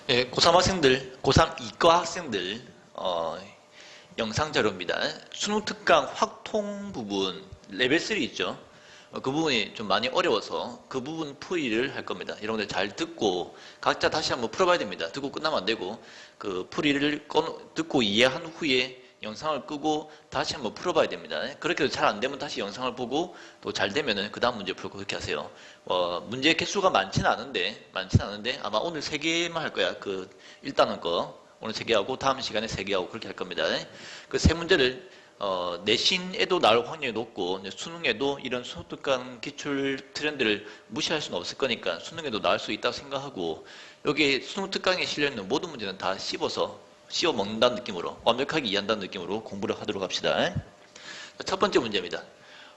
예, 고3 학생들, 고3 이과 학생들, 영상 자료입니다. 수능 특강 확통 부분, 레벨 3 있죠? 그 부분이 좀 많이 어려워서 그 부분 풀이를 할 겁니다. 여러분들 잘 듣고 각자 다시 한번 풀어봐야 됩니다. 듣고 끝나면 안 되고 그 풀이를 듣고 이해한 후에 영상을 끄고 다시 한번 풀어봐야 됩니다. 그렇게 해도 잘 안 되면 다시 영상을 보고 또 잘 되면은 그 다음 문제 풀고 그렇게 하세요. 문제 개수가 많지는 않은데 아마 오늘 3개만 할 거야. 일단은 오늘 3개 하고 다음 시간에 3개 하고 그렇게 할 겁니다. 그 3문제를 내신에도 나올 확률이 높고 수능에도 이런 수능특강 기출 트렌드를 무시할 수는 없을 거니까 수능에도 나올 수 있다고 생각하고 여기 수능특강에 실려있는 모든 문제는 다 씹어 먹는다는 느낌으로 완벽하게 이해한다는 느낌으로 공부를 하도록 합시다. 첫 번째 문제입니다.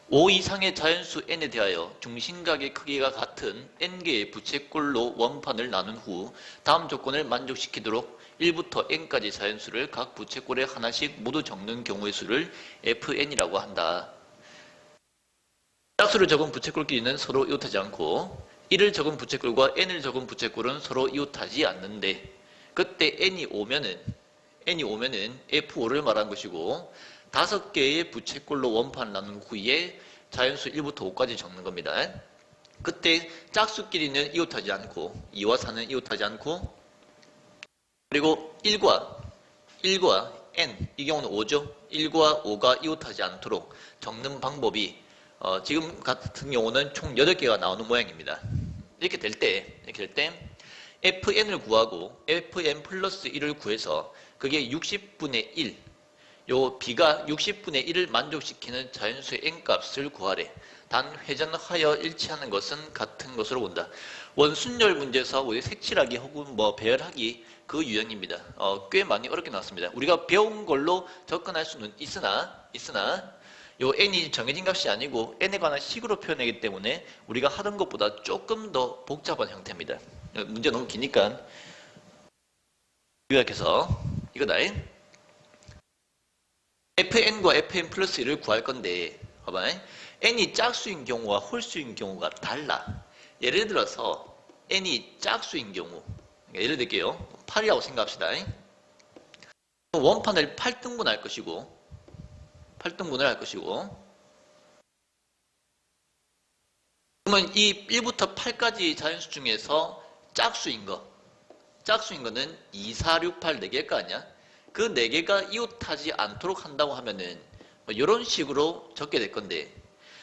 5 이상의 자연수 n에 대하여 중심각의 크기가 같은 n개의 부채꼴로 원판을 나눈 후 다음 조건을 만족시키도록 1부터 n까지 자연수를 각 부채꼴에 하나씩 모두 적는 경우의 수를 fn이라고 한다. 짝수를 적은 부채꼴끼리는 서로 이웃하지 않고 1을 적은 부채꼴과 n을 적은 부채꼴은 서로 이웃하지 않는데 그때 n이 오면은 f5를 말한 것이고 5개의 부채꼴로 원판을 나눈 후에 자연수 1부터 5까지 적는 겁니다. 그때 짝수끼리는 이웃하지 않고 2와 4는 이웃하지 않고 그리고 1과 n 이 경우는 5죠. 1과 5가 이웃하지 않도록 적는 방법이 지금 같은 경우는 총 8개가 나오는 모양입니다. 이렇게 될 때 fn을 구하고 fn 플러스 1을 구해서 그게 60분의 1 요 b가 60분의 1을 만족시키는 자연수의 n값을 구하래. 단 회전하여 일치하는 것은 같은 것으로 본다. 원순열 문제에서 우리 색칠하기 혹은 배열하기 그 유형입니다. 꽤 많이 어렵게 나왔습니다. 우리가 배운 걸로 접근할 수는 있으나 요 n이 정해진 값이 아니고 n에 관한 식으로 표현하기 때문에 우리가 하던 것보다 조금 더 복잡한 형태입니다. 문제 너무 기니까 요약해서 이거다. fn과 fn 플러스 1을 구할 건데 봐봐. n이 짝수인 경우와 홀수인 경우가 달라. 예를 들어서 n이 짝수인 경우 예를 들게요. 8이라고 생각합시다. 원판을 8등분 할 것이고 그러면 이 1부터 8까지 자연수 중에서 짝수인 거는 2, 4, 6, 8 4개일 거 아니야? 그 4개가 이웃하지 않도록 한다고 하면은 이런 식으로 적게 될 건데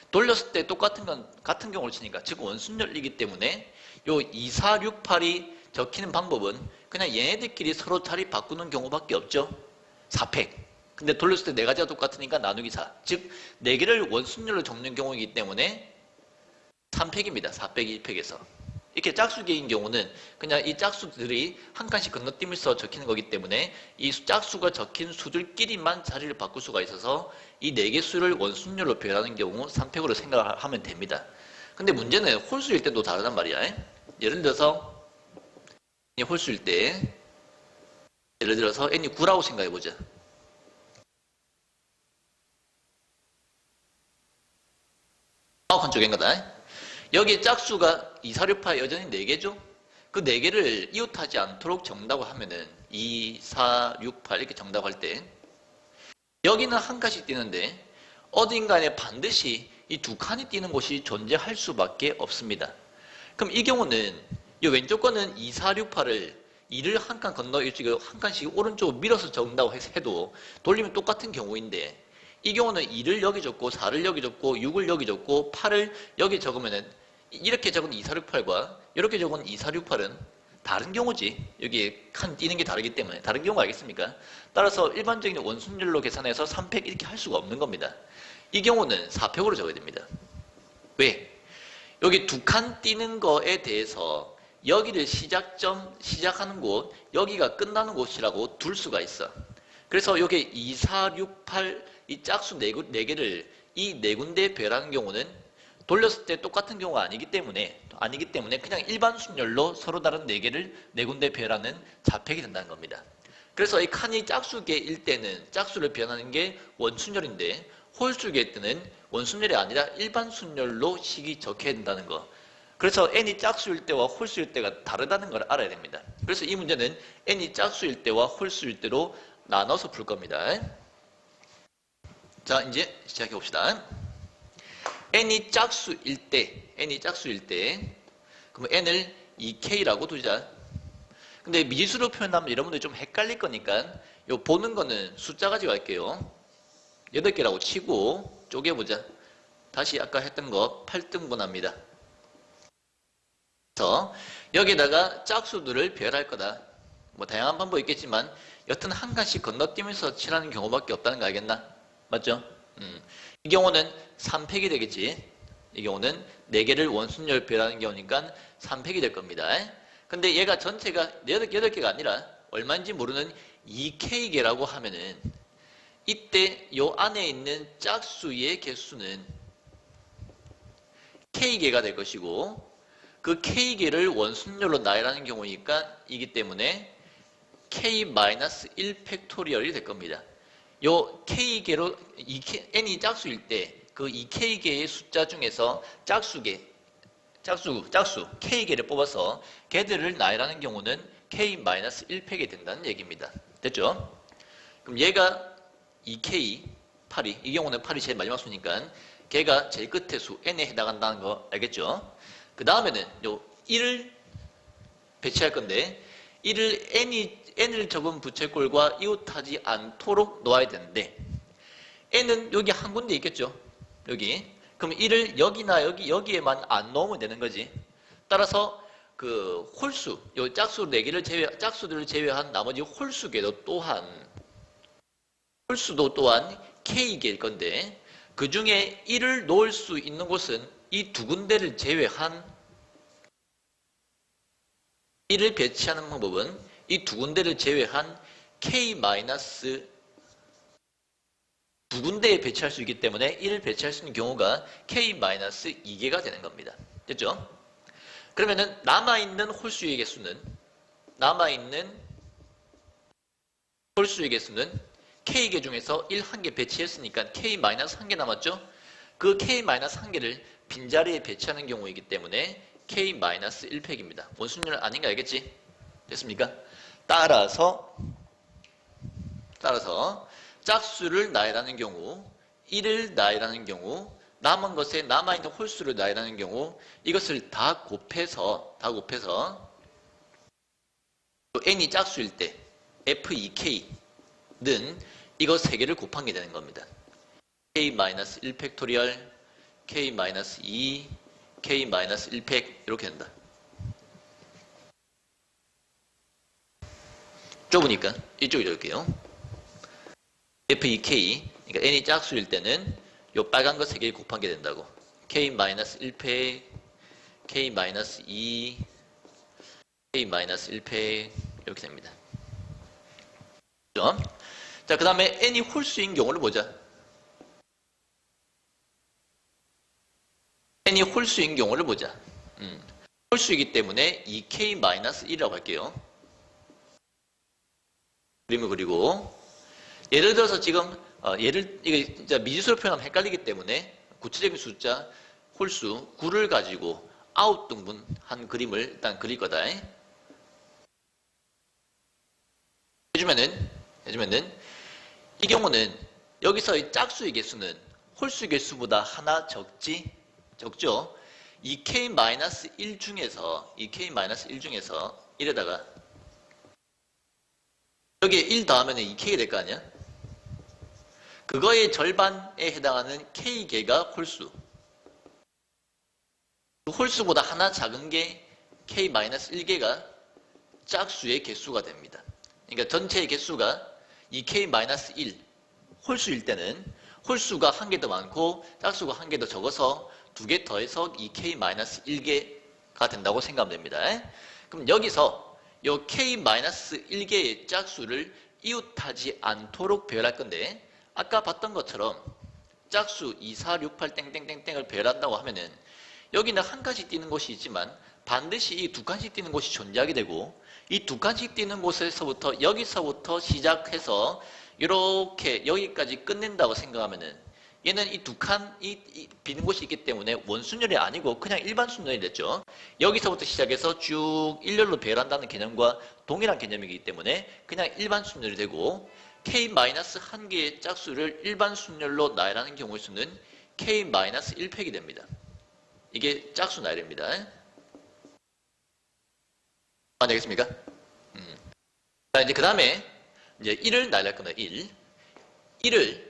돌렸을 때 같은 경우를 치니까 즉 원순열이기 때문에 요 2, 4, 6, 8이 적히는 방법은 그냥 얘네들끼리 서로 자리 바꾸는 경우밖에 없죠. 4팩. 근데 돌렸을 때 4가지가 똑같으니까 나누기 4. 즉 4개를 원순열로 적는 경우이기 때문에 3팩입니다. 4팩 1팩에서. 이렇게 짝수계인 경우는 그냥 이 짝수들이 한 칸씩 건너뛰면서 적히는 거기 때문에 이 짝수가 적힌 수들끼리만 자리를 바꿀 수가 있어서 이 4개 수를 원순열로 표현하는 경우 3팩으로 생각하면 됩니다. 근데 문제는 홀수일 때도 다르단 말이야. 예를 들어서 홀수일 때 예를 들어서 n이 9라고 생각해보자. 한쪽인 거다. 여기에 짝수가 2, 4, 6, 8 여전히 4개죠? 그 4개를 이웃하지 않도록 적는다고 하면은 2, 4, 6, 8 이렇게 적는다고 할 때 여기는 한 칸씩 뛰는데 어딘가에 반드시 이 2칸이 뛰는 곳이 존재할 수밖에 없습니다. 그럼 이 경우는 이 왼쪽 거는 2, 4, 6, 8을 2를 한 칸 건너 이쪽에 한 칸씩 오른쪽으로 밀어서 적는다고 해도 돌리면 똑같은 경우인데 이 경우는 2를 여기 적고 4를 여기 적고 6을 여기 적고 8을 여기 적으면은 이렇게 적은 2, 4, 6, 8과 이렇게 적은 2, 4, 6, 8은 다른 경우지. 여기에 칸 띄는 게 다르기 때문에 다른 경우 알겠습니까? 따라서 일반적인 원순열로 계산해서 3팩 이렇게 할 수가 없는 겁니다. 이 경우는 4팩으로 적어야 됩니다. 왜? 여기 2칸 띄는 거에 대해서 여기를 시작하는 곳, 여기가 끝나는 곳이라고 둘 수가 있어. 그래서 여기 2, 4, 6, 8 이 짝수 4개를 이 4군데에 배열하는 경우는 돌렸을 때 똑같은 경우가 아니기 때문에 그냥 일반 순열로 서로 다른 4개를 4군데 배열하는 자팩이 된다는 겁니다. 그래서 이 칸이 짝수계일 때는 짝수를 배열하는 게 원순열인데 홀수계일 때는 원순열이 아니라 일반 순열로 식이 적혀야 된다는 거. 그래서 n이 짝수일 때와 홀수일 때가 다르다는 걸 알아야 됩니다. 그래서 이 문제는 n이 짝수일 때와 홀수일 때로 나눠서 풀 겁니다. 자, 이제 시작해 봅시다. n이 짝수일 때, 그럼 n을 2k라고 두자. 근데 미지수로 표현하면 여러분들 좀 헷갈릴 거니까 요 보는 거는 숫자 가지고 할게요. 8개라고 치고 쪼개보자. 다시 아까 했던 거 8등분합니다. 그래서 여기다가 짝수들을 배열할 거다. 뭐 다양한 방법이 있겠지만 여튼 한 칸씩 건너뛰면서 칠하는 경우밖에 없다는 거 알겠나? 맞죠? 이 경우는 3팩이 되겠지. 이 경우는 4개를 원순열 배열하는 경우니까 3팩이 될 겁니다. 근데 얘가 전체가 8개가 아니라 얼마인지 모르는 2K개라고 하면은 이때 요 안에 있는 짝수의 개수는 K개가 될 것이고 그 K개를 원순열로 나열하는 경우니까 이기 때문에 K-1 팩토리얼이 될 겁니다. 요 K개로 n이 짝수일 때 그 2K개의 숫자 중에서 짝수 K개를 뽑아서 걔들을 나열하는 경우는 K-1팩이 된다는 얘기입니다. 됐죠? 그럼 얘가 2K, 8이, 이 경우는 8이 제일 마지막 수니까 걔가 제일 끝의 수 n에 해당한다는 거 알겠죠? 그 다음에는 요 1을 배치할 건데 1을 n을 적은 부채꼴과 이웃하지 않도록 놓아야 되는데 n은 여기 한 군데 있겠죠? 여기. 그럼 1을 여기나 여기에만 안 넣으면 되는 거지. 따라서 그 홀수, 요 짝수 4개를 짝수들을 제외한 나머지 홀수도 또한 K개일 건데 그 중에 1을 놓을 수 있는 곳은 이 두 군데를 제외한 1을 배치하는 방법은 이 두 군데를 제외한 K- 두 군데에 배치할 수 있기 때문에 1을 배치할 수 있는 경우가 K-2개가 되는 겁니다. 됐죠? 그러면은 남아있는 홀수의 개수는 K개 중에서 1 한 개 배치했으니까 K-1개 남았죠? 그 K-1개를 빈자리에 배치하는 경우이기 때문에 K-1팩입니다. 원순열 아닌가 알겠지? 됐습니까? 따라서 짝수를 나열하는 경우, 1을 나열하는 경우, 남은 것에 남아있는 홀수를 나열하는 경우 이것을 다 곱해서 n이 짝수일 때 F2K는 이거 3개를 곱한 게 되는 겁니다. K-1 팩토리얼, K-2, K-1팩 이렇게 된다. 좁으니까 이쪽으로 열게요. F2K, 그러니까 n이 짝수일 때는 요 빨간 거 3개 곱한 게 된다고. K-1팩, K-2, K-1팩 이렇게 됩니다. 그렇죠? 자, 그 다음에 n이 홀수인 경우를 보자. n이 홀수인 경우를 보자. 홀수이기 때문에 2K-1이라고 할게요. 그림을 그리고 예를 들어서 지금 이게 진짜 미지수로 표현하면 헷갈리기 때문에 구체적인 숫자 홀수 9를 가지고 아웃등분한 그림을 일단 그릴 거다. 해주면은 이 경우는 여기서의 짝수의 개수는 홀수의 개수보다 하나 적죠? 2K-1 중에서 이래다가 여기에 1 더하면 2K가 될 거 아니야? 그거의 절반에 해당하는 K개가 홀수. 그 홀수보다 하나 작은 게 K-1개가 짝수의 개수가 됩니다. 그러니까 전체의 개수가 2K-1 홀수일 때는 홀수가 한 개 더 많고 짝수가 한 개 더 적어서 2개 더해서 2K-1개가 된다고 생각하면 됩니다. 그럼 여기서 이 K-1개의 짝수를 이웃하지 않도록 배열할 건데 아까 봤던 것처럼 짝수 2, 4, 6, 8 땡땡땡땡을 배열한다고 하면은 여기는 한 칸씩 띄는 곳이 있지만 반드시 이 두 칸씩 띄는 곳이 존재하게 되고 이 두 칸씩 띄는 여기서부터 시작해서 이렇게 여기까지 끝낸다고 생각하면은 얘는 이 두 칸, 비는 곳이 있기 때문에 원순열이 아니고 그냥 일반 순열이 됐죠. 여기서부터 시작해서 쭉 일렬로 배열한다는 개념과 동일한 개념이기 때문에 그냥 일반 순열이 되고 k-1개의 짝수를 일반 순열로 나열하는 경우의 수는 k-1팩이 됩니다. 이게 짝수 나열입니다. 되겠습니까? 자, 이제 그 다음에 이제 1을 나열할 겁니다. 1을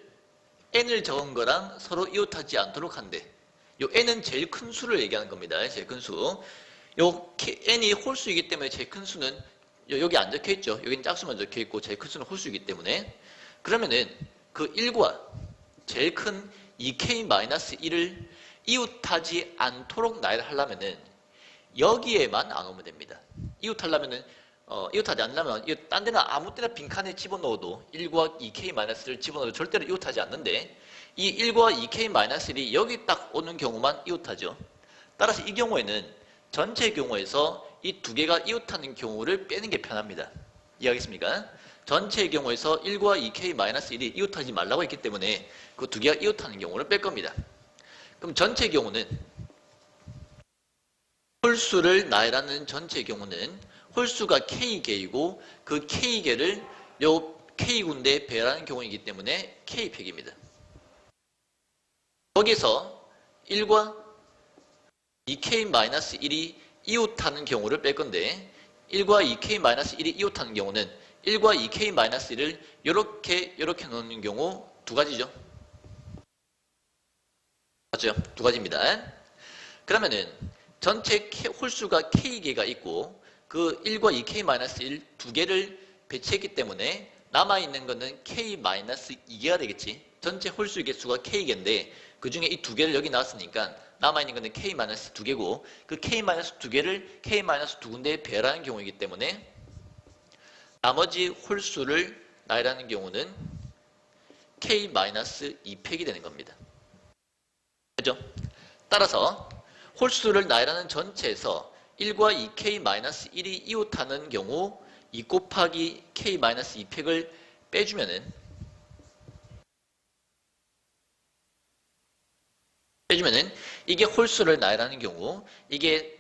n을 적은 거랑 서로 이웃하지 않도록 한대. 요 n은 제일 큰 수를 얘기하는 겁니다. 제일 큰 수. 요 n이 홀수이기 때문에 제일 큰 수는 여기 안 적혀 있죠. 여기는 짝수만 적혀 있고 제일 큰 수는 홀수이기 때문에 그러면은 그 1과 제일 큰 2k-1을 이웃하지 않도록 나열하려면은 여기에만 안 오면 됩니다. 이웃하려면은 이웃하지 않으려면 딴 데나 아무 때나 빈칸에 집어넣어도 1과 2k-를 집어넣어도 절대로 이웃하지 않는데 이 1과 2k-1이 여기 딱 오는 경우만 이웃하죠. 따라서 이 경우에는 전체 경우에서 이 두 개가 이웃하는 경우를 빼는 게 편합니다. 이해하겠습니까? 전체의 경우에서 1과 2k-1이 이웃하지 말라고 했기 때문에 그 두 개가 이웃하는 경우를 뺄 겁니다. 그럼 전체 경우는 홀수를 나열하는 전체 경우는 홀수가 k개이고 그 k개를 요 k군데에 배열하는 경우이기 때문에 k팩입니다. 거기서 1과 2k-1이 이웃하는 경우를 뺄 건데 1과 2k-1이 이웃하는 경우는 1과 2k-1을 이렇게 놓는 경우 두 가지죠. 맞죠? 두 가지입니다. 그러면은 전체 홀수가 k개가 있고 그 1과 2k-1 두 개를 배치했기 때문에 남아있는 거는 k-2개가 되겠지. 전체 홀수의 개수가 k개인데 그 중에 이 두 개를 여기 나왔으니까 남아있는 거는 k-두 개고 그 k-두 개를 k-두 군데에 배열하는 경우이기 때문에 나머지 홀수를 나열하는 경우는 k-2팩이 되는 겁니다. 그죠? 따라서 홀수를 나열하는 전체에서 1과 2k-1이 이웃하는 경우 2 곱하기 k-2팩을 빼주면은 이게 홀수를 나열하는 경우 이게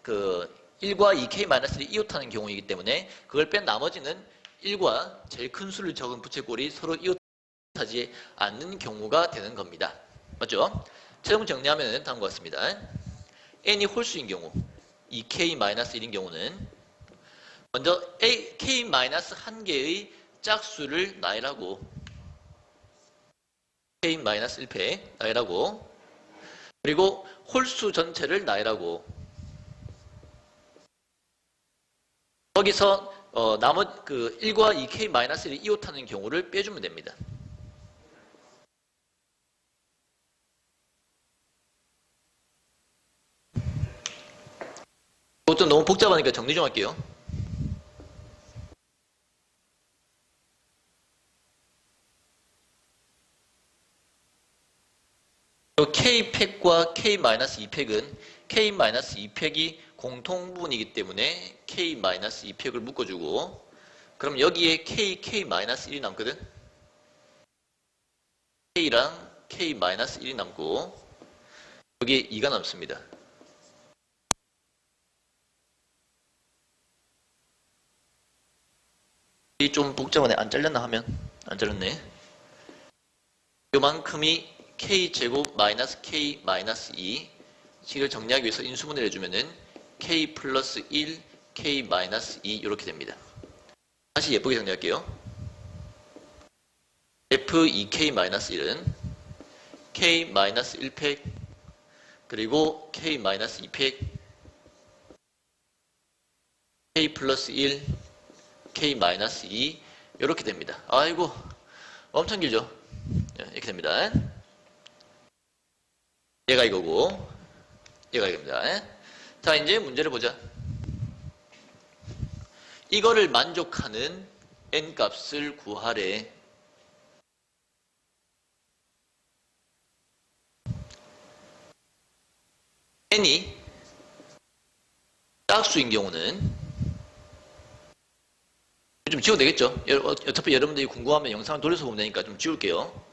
그 1과 2k-1이 이웃하는 경우이기 때문에 그걸 뺀 나머지는 1과 제일 큰 수를 적은 부채꼴이 서로 이웃하지 않는 경우가 되는 겁니다. 맞죠? 최종 정리하면 다음과 같습니다. n이 홀수인 경우 2k-1인 경우는 먼저 k-1개의 짝수를 나열하고 k-1팩 나열하고 그리고 홀수 전체를 나열하고 거기서 나머지 그 1과 2k-1을 이웃하는 경우를 빼주면 됩니다. 이것도 너무 복잡하니까 정리 좀 할게요. K팩과 K-2팩은 K-2팩이 공통부분이기 때문에 K-2팩을 묶어주고 그럼 여기에 K-1이 남거든? K랑 K-1이 남고 여기에 2가 남습니다. 좀 복잡하네. 안 잘렸나 하면 안 잘렸네. 요만큼이 k제곱 마이너스 k 마이너스 2 식을 정리하기 위해서 인수분해를 해주면은 k 플러스 1 k 마이너스 2 이렇게 됩니다. 다시 예쁘게 정리할게요. f2k 마이너스 1은 k 마이너스 1팩 그리고 k 마이너스 2팩 k 플러스 1 k 마이너스 2 이렇게 됩니다. 아이고 엄청 길죠? 이렇게 됩니다. 얘가 이거고 얘가 이겁니다. 자 이제 문제를 보자. 이거를 만족하는 n값을 구하래. n이 짝수인 경우는 좀 지워도 되겠죠? 어차피 여러분들이 궁금하면 영상을 돌려서 보면 되니까 좀 지울게요.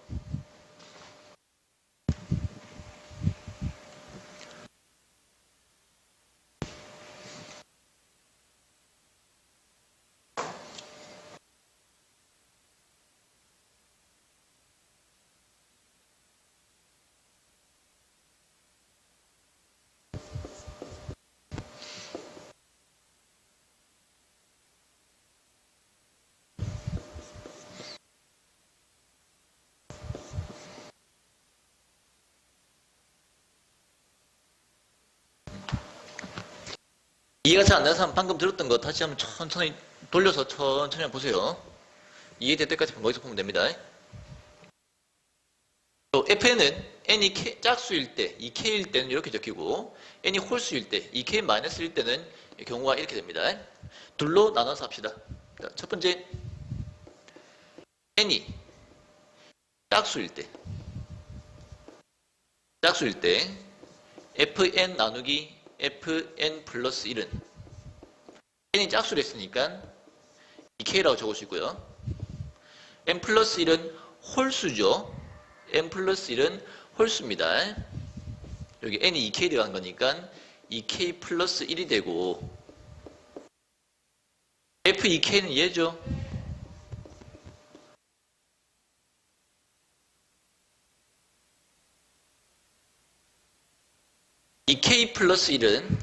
이해가 잘 안 되는 사람 방금 들었던 거 다시 한번 천천히 돌려서 천천히 한번 보세요. 이해될 때까지 머릿속 보면 됩니다. 또 fn은 n이 짝수일 때, 2k일 때는 이렇게 적히고 n이 홀수일 때, 2k-1일 때는 경우가 이렇게 됩니다. 둘로 나눠서 합시다. 첫 번째, n이 짝수일 때 fn 나누기 fn 플러스 1은 n이 짝수를 했으니까 2k라고 적을 수 있고요. n 플러스 1은 홀수죠. n 플러스 1은 홀수입니다. 여기 n이 2k 들어간 거니까 2k 플러스 1이 되고 f2k는 얘죠. 이 k 플러스 1은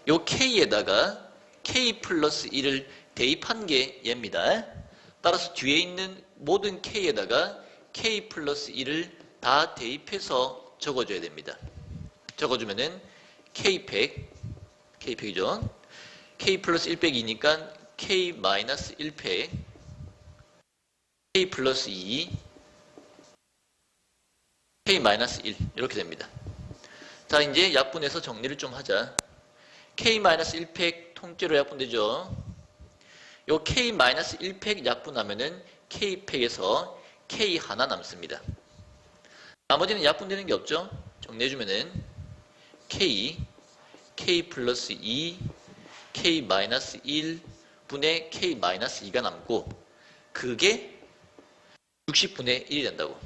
요 k에다가 k 플러스 1을 대입한 게 얘입니다. 따라서 뒤에 있는 모든 k에다가 k 플러스 1을 다 대입해서 적어줘야 됩니다. 적어주면은 k팩이죠. k 플러스 1 빼기 2니까 k 마이너스 1팩, k 플러스 2, k 마이너스 1 이렇게 됩니다. 자, 이제 약분해서 정리를 좀 하자. k-1팩 통째로 약분되죠. 요 k-1팩 약분하면은 k팩에서 k 하나 남습니다. 나머지는 약분되는 게 없죠. 정리해주면은 k 플러스 2, k 마이너스 1 분의 k 마이너스 2가 남고 그게 60분의 1이 된다고.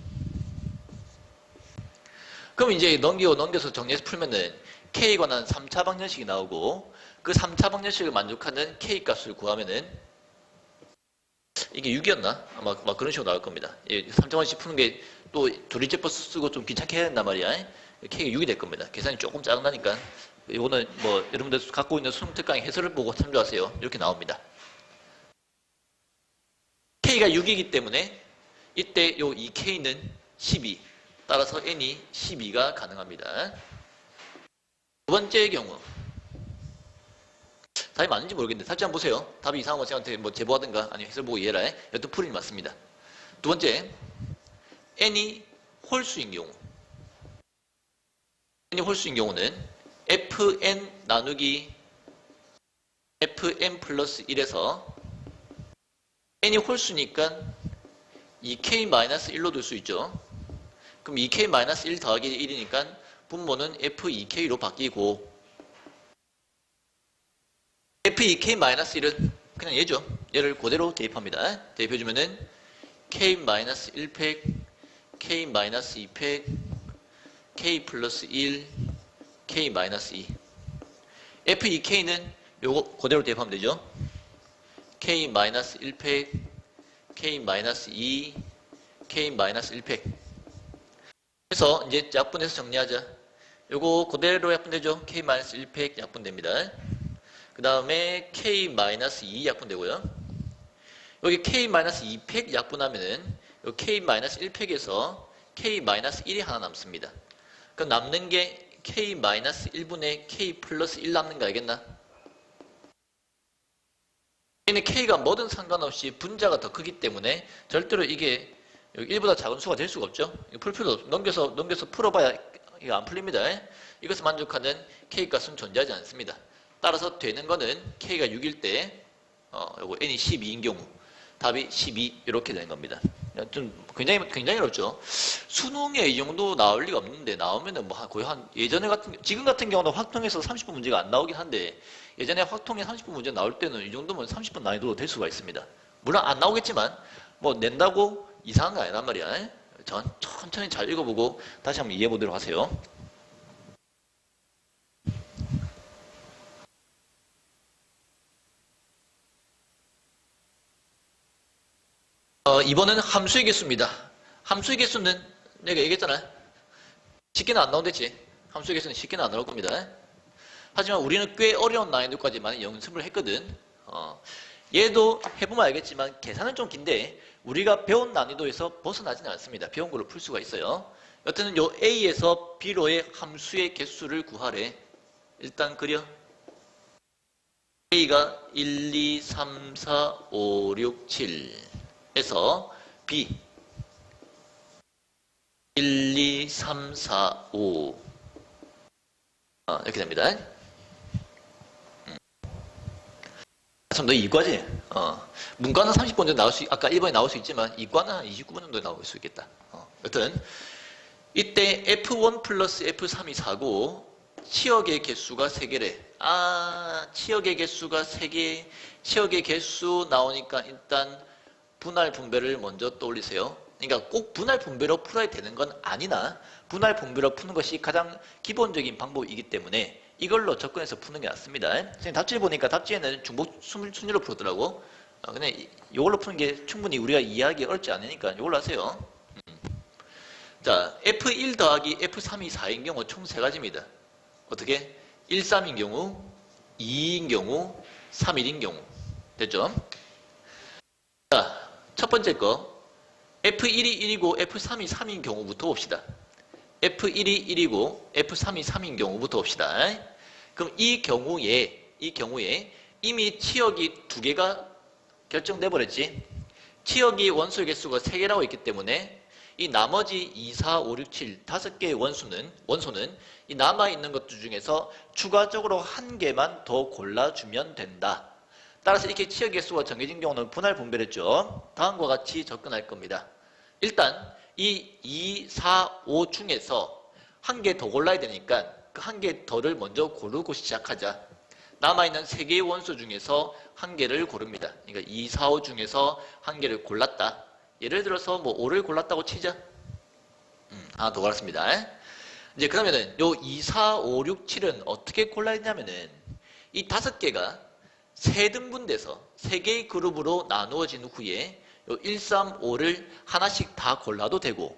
그럼 이제 넘겨서 정리해서 풀면은 k에 관한 3차 방정식이 나오고 그 3차 방정식을 만족하는 k 값을 구하면은 이게 6이었나? 아마 그런 식으로 나올 겁니다. 3차 방정식 푸는 게 또 조리제 버스 쓰고 좀 귀찮게 해야 된단 말이야. k가 6이 될 겁니다. 계산이 조금 작나니까 이거는 뭐 여러분들 갖고 있는 수능 특강의 해설을 보고 참조하세요. 이렇게 나옵니다. k가 6이기 때문에 이때 요 2k는 12. 따라서 n이 12가 가능합니다. 두 번째의 경우 답이 맞는지 모르겠는데 답지 한번 보세요. 답이 이상한 거 저한테 뭐 제보하든가 아니면 해설 보고 이해라. 여튼 풀이 맞습니다. 두 번째, n이 홀수인 경우는 fn 나누기 fn 플러스 1에서 n이 홀수니까 2k-1로 둘 수 있죠. 그럼 2k-1 더하기 1이니까 분모는 f2k로 바뀌고 f2k-1은 그냥 얘죠. 얘를 그대로 대입합니다. 대입해주면은 k-1팩, k-2팩, k 플러스 1, k-2. f2k는 요거 그대로 대입하면 되죠. k-1팩, k-2, k-1팩. 그래서 이제 약분해서 정리하자. 요거 그대로 약분되죠. k-1팩 약분됩니다. 그 다음에 k-2 약분되고요. 여기 k-2팩 약분하면은 요 k-1팩에서 k-1이 하나 남습니다. 그럼 남는 게 k-1분의 k 플러스 1 남는 거 알겠나? 얘는 k가 뭐든 상관없이 분자가 더 크기 때문에 절대로 이게 1보다 작은 수가 될 수가 없죠. 풀 필요 없어. 넘겨서 풀어봐야 이거 안 풀립니다. 이것을 만족하는 k값은 존재하지 않습니다. 따라서 되는 거는 k가 6일 때 요거 n이 12인 경우 답이 12 이렇게 되는 겁니다. 좀 굉장히 어렵죠. 수능에 이 정도 나올 리가 없는데 나오면은 뭐 거의 지금 같은 경우는 확통에서 30분 문제가 안 나오긴 한데 예전에 확통에 30분 문제 나올 때는 이 정도면 30분 난이도도 될 수가 있습니다. 물론 안 나오겠지만 뭐 낸다고 이상한 거 아니란 말이야. 천천히 잘 읽어보고 다시 한번 이해해 보도록 하세요. 이번은 함수의 개수입니다. 함수의 개수는 내가 얘기했잖아. 쉽게는 안 나온댔지. 함수의 개수는 쉽게는 안 나올 겁니다. 하지만 우리는 꽤 어려운 난이도까지 많이 연습을 했거든. 얘도 해보면 알겠지만 계산은 좀 긴데 우리가 배운 난이도에서 벗어나지는 않습니다. 배운 걸로 풀 수가 있어요. 여튼 요 A에서 B로의 함수의 개수를 구하래. 일단 그려. A가 1, 2, 3, 4, 5, 6, 7에서 B 1, 2, 3, 4, 5 이렇게 됩니다. 참, 너 이과지? 문과는 30번 정도 나올 수, 아까 1번에 나올 수 있지만, 이과는 한 29번 정도 나올 수 있겠다. 여튼, 이때 F1 플러스 F3이 4고, 치역의 개수가 3개래. 치역의 개수가 3개, 치역의 개수 나오니까 일단 분할 분배를 먼저 떠올리세요. 그러니까 꼭 분할 분배로 풀어야 되는 건 아니나, 분할 분배로 푸는 것이 가장 기본적인 방법이기 때문에, 이걸로 접근해서 푸는 게 낫습니다. 선생님 답지 보니까 답지에는 중복 순위로 풀었더라고. 근데 이걸로 푸는 게 충분히 우리가 이해하기 어렵지 않으니까 이걸로 하세요. 자, F1 더하기 F3이 4인 경우 총 3가지입니다. 어떻게? 1, 3인 경우, 2인 경우, 3, 1인 경우. 됐죠? 자, 첫 번째 거. F1이 1이고 F3이 3인 경우부터 봅시다. F1이 1이고 F3이 3인 경우부터 봅시다. 그럼 이 경우에 이미 치역이 2개가 결정돼 버렸지. 치역이 원소의 개수가 3개라고 있기 때문에 이 나머지 2, 4, 5, 6, 7 5개의 원소는 이 남아있는 것들 중에서 추가적으로 1개만 더 골라주면 된다. 따라서 이렇게 치역 개수가 정해진 경우는 분할 분배를 했죠. 다음과 같이 접근할 겁니다. 일단 이 2, 4, 5 중에서 1개 더 골라야 되니까 그 1개 더를 먼저 고르고 시작하자. 남아있는 3개의 원소 중에서 1개를 고릅니다. 그러니까 2, 4, 5 중에서 1개를 골랐다. 예를 들어서 뭐 5를 골랐다고 치자. 하나 더 골랐습니다. 이제 그러면은 요 2, 4, 5, 6, 7은 어떻게 골라야 되냐면은 이 5개가 3등분돼서 3개의 그룹으로 나누어진 후에 요 1, 3, 5를 하나씩 다 골라도 되고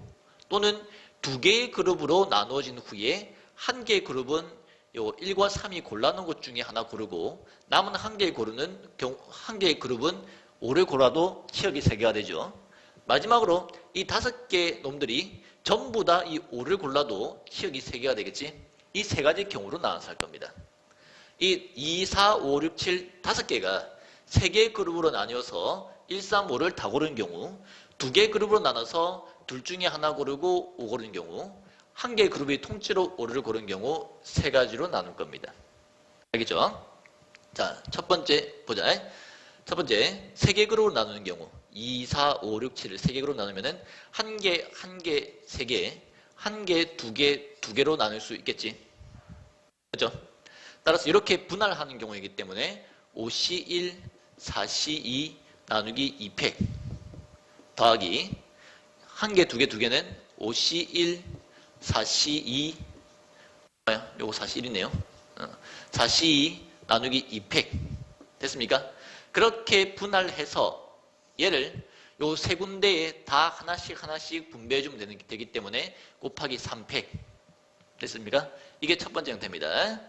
또는 2개의 그룹으로 나누어진 후에 1개의 그룹은 요 1과 3이 골라놓은 것 중에 하나 고르고 남은 1개의 그룹은 5를 골라도 치역이 3개가 되죠. 마지막으로 이 5개 놈들이 전부 다 이 5를 골라도 치역이 3개가 되겠지. 이 3가지 경우로 나눠서 할 겁니다. 이 2, 4, 5, 6, 7 5개가 3개의 그룹으로 나뉘어서 1, 3, 5를 다 고르는 경우 2개의 그룹으로 나눠서 둘 중에 하나 고르고 5 고르는 경우 1개의 그룹이 통째로 5를 고르는 경우 3가지로 나눌 겁니다. 알겠죠? 자, 첫 번째 보자. 첫 번째 3개 그룹으로 나누는 경우 2, 4, 5, 6, 7을 3개 그룹으로 나누면은 1개, 3개, 1개, 2개로 나눌 수 있겠지. 그렇죠? 따라서 이렇게 분할하는 경우이기 때문에 5C1, 4C2 나누기 2팩 더하기 1개, 2개, 2개는 5C1, 4C2 요거 4C1이네요. 4C2 나누기 2팩 됐습니까? 그렇게 분할해서 얘를 요 세 군데에 다 하나씩 분배해주면 되기 때문에 곱하기 3팩 됐습니까? 이게 첫 번째 형태입니다.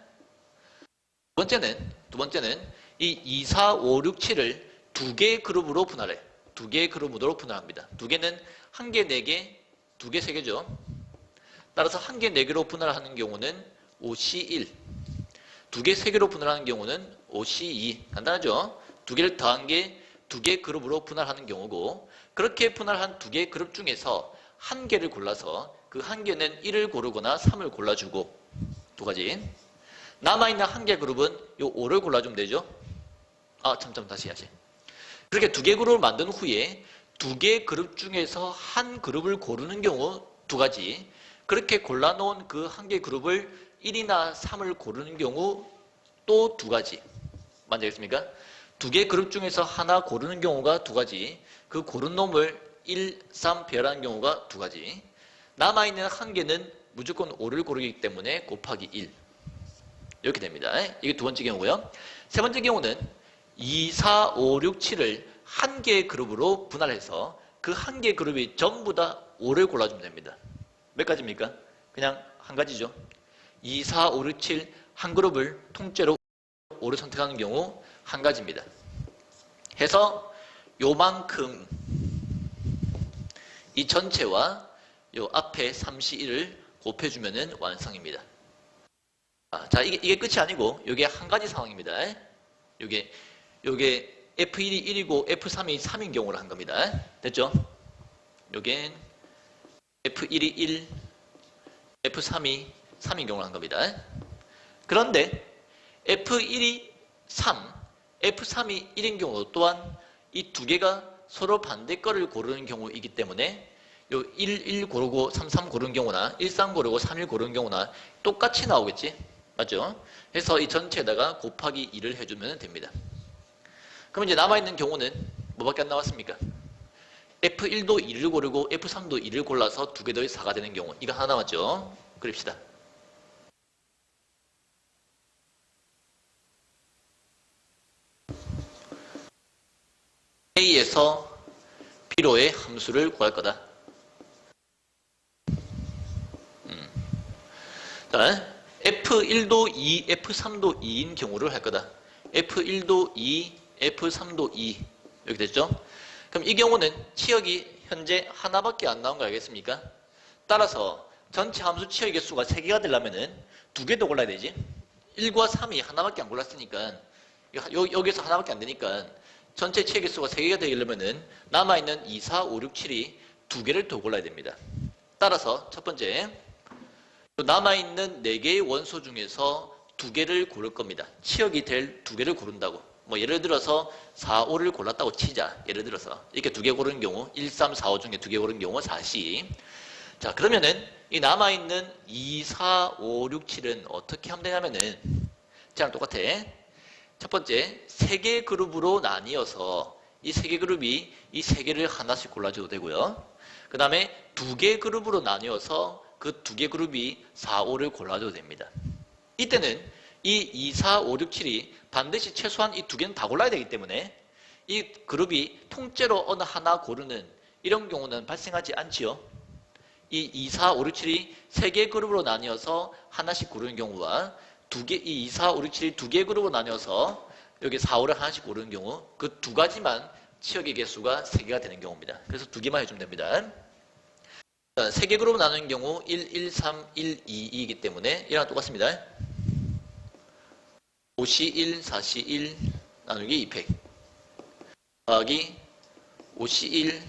두 번째는 이 2, 4, 5, 6, 7을 2개의 그룹으로 분할해. 2개의 그룹으로 분할합니다. 2개는 1개, 4개, 2개, 3개죠. 따라서 1개, 4개로 분할하는 경우는 5C1, 2개, 3개로 분할하는 경우는 5C2. 간단하죠? 2개를 더한 게 2개 그룹으로 분할하는 경우고 그렇게 분할한 2개 그룹 중에서 1개를 골라서 그 1개는 1을 고르거나 3을 골라주고 2가지 남아있는 1개 그룹은 요 5를 골라주면 되죠. 다시 해야지. 그렇게 2개 그룹을 만든 후에 2개 그룹 중에서 한 그룹을 고르는 경우 2가지 그렇게 골라놓은 그 1개 그룹을 1이나 3을 고르는 경우 또 2가지 맞겠습니까? 2개 그룹 중에서 하나 고르는 경우가 2가지 그 고른 놈을 1, 3 배열하는 경우가 2가지 남아있는 1개는 무조건 5를 고르기 때문에 곱하기 1 이렇게 됩니다. 이게 두 번째 경우고요. 세 번째 경우는 2, 4, 5, 6, 7을 한 개의 그룹으로 분할해서 그 한 개의 그룹이 전부 다 5를 골라주면 됩니다. 몇 가지입니까? 그냥 한 가지죠. 2, 4, 5, 6, 7 한 그룹을 통째로 5를 선택하는 경우 한 가지입니다. 해서 요만큼 이 전체와 요 앞에 3C1을 곱해주면 완성입니다. 자, 이게 끝이 아니고 이게 한 가지 상황입니다. 요게 F1이 1이고 F3이 3인 경우를 한 겁니다. 됐죠? 요게 F1이 1, F3이 3인 경우를 한 겁니다. 그런데 F1이 3, F3이 1인 경우 또한 이 두 개가 서로 반대 거를 고르는 경우이기 때문에 요 1, 1 고르고 3, 3 고르는 경우나 1, 3 고르고 3, 1 고르는 경우나 똑같이 나오겠지? 맞죠? 그래서 이 전체에다가 곱하기 2를 해주면 됩니다. 그럼 이제 남아있는 경우는 뭐밖에 안 나왔습니까? F1도 2를 고르고 F3도 2를 골라서 두 개 더해 4가 되는 경우. 이거 하나 남았죠? 그립시다. A에서 B로의 함수를 구할 거다. 자, F1도 2, F3도 2인 경우를 할 거다. F1도 2, F3도 2. 이렇게 됐죠? 그럼 이 경우는 치역이 현재 하나밖에 안 나온 거 알겠습니까? 따라서 전체 함수 치역의 개수가 3개가 되려면은 2개 더 골라야 되지. 1과 3이 하나밖에 안 골랐으니까 여기서 하나밖에 안 되니까 전체 치역의 개수가 3개가 되려면은 남아있는 2, 4, 5, 6, 7이 2개를 더 골라야 됩니다. 따라서 첫 번째 남아있는 4개의 원소 중에서 2개를 고를 겁니다. 치역이 될 2개를 고른다고. 뭐 예를 들어서 4, 5를 골랐다고 치자. 예를 들어서 이렇게 2개 고르는 경우 1, 3, 4, 5 중에 2개 고르는 경우 4시. 자, 그러면은 이 남아있는 2, 4, 5, 6, 7은 어떻게 하면 되냐면은 쟤랑 똑같아. 첫 번째 3개 그룹으로 나뉘어서 이 3개 그룹이 이 3개를 하나씩 골라줘도 되고요. 그 다음에 2개 그룹으로 나뉘어서 그 2개 그룹이 4, 5를 골라줘도 됩니다. 이때는 이 2, 4, 5, 6, 7이 반드시 최소한 이 2개는 다 골라야 되기 때문에 이 그룹이 통째로 어느 하나 고르는 이런 경우는 발생하지 않지요. 이 2, 4, 5, 6, 7이 3개 그룹으로 나뉘어서 하나씩 고르는 경우와 이 2, 4, 5, 6, 7이 2개 그룹으로 나뉘어서 여기 4, 5를 하나씩 고르는 경우 그 2가지만 치역의 개수가 3개가 되는 경우입니다. 그래서 2개만 해주면 됩니다. 3개 그룹으로 나누는 경우 1, 1, 3, 1, 2, 2이기 때문에 이랑 똑같습니다. 5시 1, 4시 1 나누기 2팩 더하기 5시 1,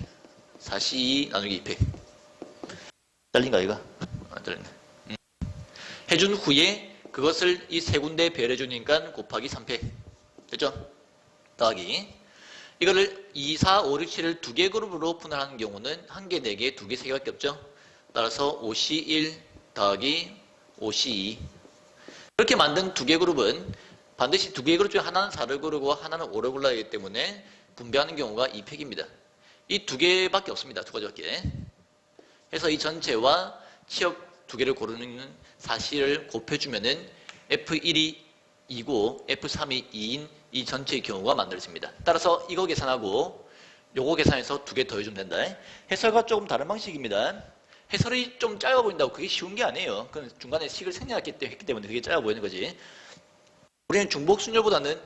4시 2 나누기 2팩 잘린가 이거? 안 잘렸네. 해준 후에 그것을 이 세 군데에 배열해 주니까 곱하기 3팩 됐죠? 더하기 이거를 2, 4, 5, 6, 7을 2개 그룹으로 분할하는 경우는 1개, 4개, 2개, 3개밖에 없죠? 따라서 5시 1 더하기 5시 2 그렇게 만든 2개 그룹은 반드시 2개 그룹 중에 하나는 4를 고르고 하나는 5를 골라야 하기 때문에 분배하는 경우가 2팩입니다. 이 2개밖에 없습니다. 2가지밖에. 그래서 이 전체와 치역 2개를 고르는 사실을 곱해주면은 F1이 2고 F3이 2인 이 전체의 경우가 만들어집니다. 따라서 이거 계산하고 요거 계산해서 2개 더해주면 된다. 해설과 조금 다른 방식입니다. 해설이 좀 짧아 보인다고 그게 쉬운 게 아니에요. 그건 중간에 식을 생략했기 때문에 그게 짧아 보이는 거지. 우리는 중복순열보다는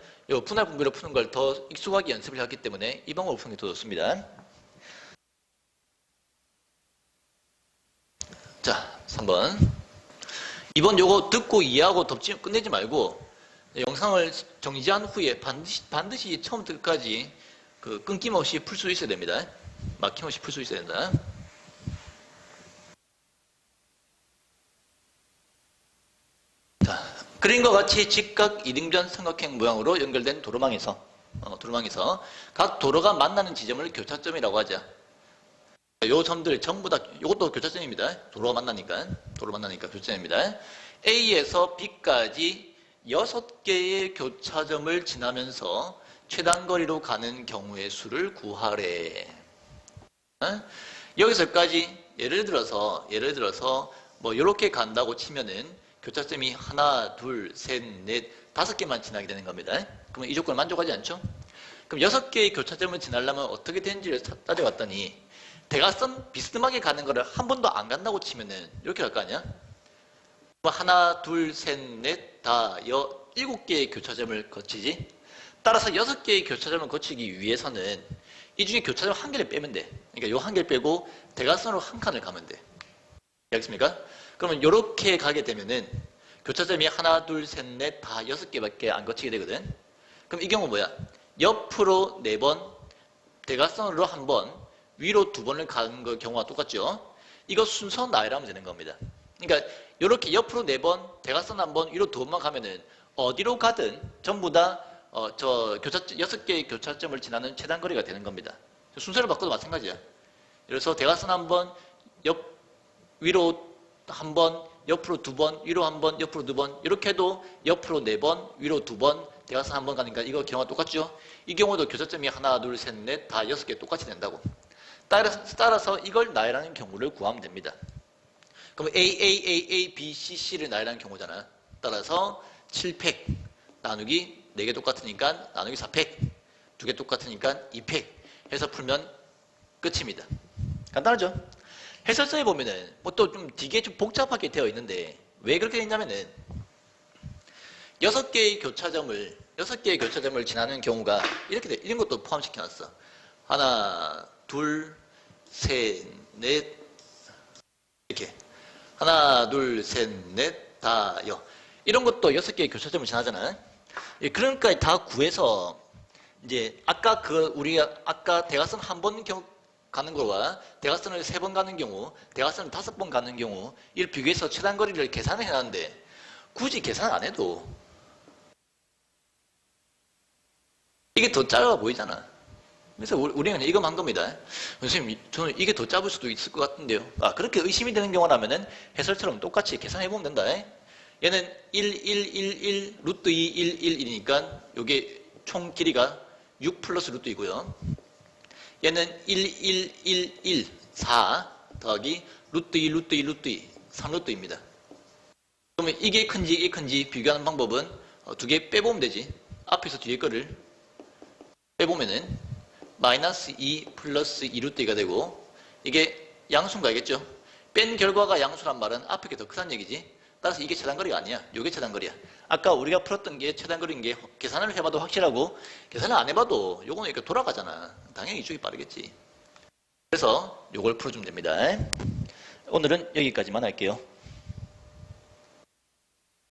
분할 분배로 푸는 걸 더 익숙하게 연습을 했기 때문에 이 방법을 푸는 게 더 좋습니다. 자, 3번. 이번 요거 듣고 이해하고 끝내지 말고 영상을 정지한 후에 반드시 처음부터 끝까지 끊김없이 풀 수 있어야 됩니다. 막힘없이 풀 수 있어야 된다. 자, 그림과 같이 직각 이등변 삼각형 모양으로 연결된 도로망에서 각 도로가 만나는 지점을 교차점이라고 하자. 요 점들 전부 다 이것도 교차점입니다. 도로가 만나니까 교차점입니다. A에서 B까지 6개의 교차점을 지나면서 최단거리로 가는 경우의 수를 구하래. 여기서까지 예를 들어서 뭐 이렇게 간다고 치면은 교차점이 하나, 둘, 셋, 넷, 5개만 지나게 되는 겁니다. 그러면 이 조건을 만족하지 않죠? 그럼 6개의 교차점을 지나려면 어떻게 되는지를 따져봤더니 대각선 비스듬하게 가는 거를 한 번도 안 간다고 치면은 이렇게 갈 거 아니야? 하나, 둘, 셋, 넷, 다 7개의 교차점을 거치지. 따라서 6개의 교차점을 거치기 위해서는 이 중에 교차점 한 개를 빼면 돼. 그러니까 요 한 개를 빼고 대각선으로 한 칸을 가면 돼. 알겠습니까? 그러면 이렇게 가게 되면은 교차점이 하나, 둘, 셋, 넷, 다 6개밖에 안 거치게 되거든. 그럼 이 경우 뭐야? 옆으로 4번, 대각선으로 1번, 위로 2번을 가는 거 경우가 똑같죠? 이거 순서 나열하면 되는 겁니다. 그러니까 이렇게 옆으로 4번, 대각선 1번, 위로 2번만 가면은 어디로 가든 전부 다 저 6개의 교차점을 지나는 최단 거리가 되는 겁니다. 순서를 바꿔도 마찬가지야. 그래서 대각선 1번, 위로 1번, 옆으로 2번, 위로 1번, 옆으로 2번 이렇게 해도 옆으로 4번, 위로 2번, 대각선 1번 가니까 이거 경우가 똑같죠? 이 경우도 교차점이 하나, 둘, 셋, 넷 다 6개 똑같이 된다고. 따라서 이걸 나열하는 경우를 구하면 됩니다. 그럼 A, B, C를 나열하는 경우잖아. 따라서 7팩 나누기 4개 똑같으니까 나누기 4팩 2개 똑같으니까 2팩 해서 풀면 끝입니다. 간단하죠? 해설서에 보면은 뭐 또 좀 되게 좀 복잡하게 되어 있는데 왜 그렇게 되냐면은 6개의 교차점을 지나는 경우가 이렇게 돼. 이런 것도 포함시켜 놨어. 하나, 둘, 셋, 넷 이렇게 하나, 둘, 셋, 넷, 다, 여 이런 것도 6개의 교차점을 지나잖아. 그러니까 다 구해서 이제 우리가 아까 대각선 1번 가는 거와 대각선을 3번 가는 경우, 대각선을 5번 가는 경우 이를 비교해서 최단 거리를 계산을 해놨는데 굳이 계산 안 해도 이게 더 짧아 보이잖아. 그래서 우리는 이거 한 겁니다. 선생님, 저는 이게 더 짧을 수도 있을 것 같은데요. 그렇게 의심이 되는 경우라면은 해설처럼 똑같이 계산해보면 된다. 얘는 1, 루트 2, 1, 1이니까 이게 총 길이가 6 플러스 루트이고요. 얘는 1, 4 더하기 루트 2, 루트 2, 루트 2, 3루트입니다. 그러면 이게 큰지 비교하는 방법은 2개 빼보면 되지. 앞에서 뒤에 거를 빼보면은 마이너스 2 플러스 2루트가 되고 이게 양수인 거 알겠죠? 뺀 결과가 양수란 말은 앞에 게 더 크다는 얘기지. 따라서 이게 최단거리가 아니야. 이게 최단거리야. 아까 우리가 풀었던 게 최단거리인 게 계산을 해봐도 확실하고 계산을 안 해봐도 요거는 이렇게 돌아가잖아. 당연히 이쪽이 빠르겠지. 그래서 요걸 풀어주면 됩니다. 오늘은 여기까지만 할게요.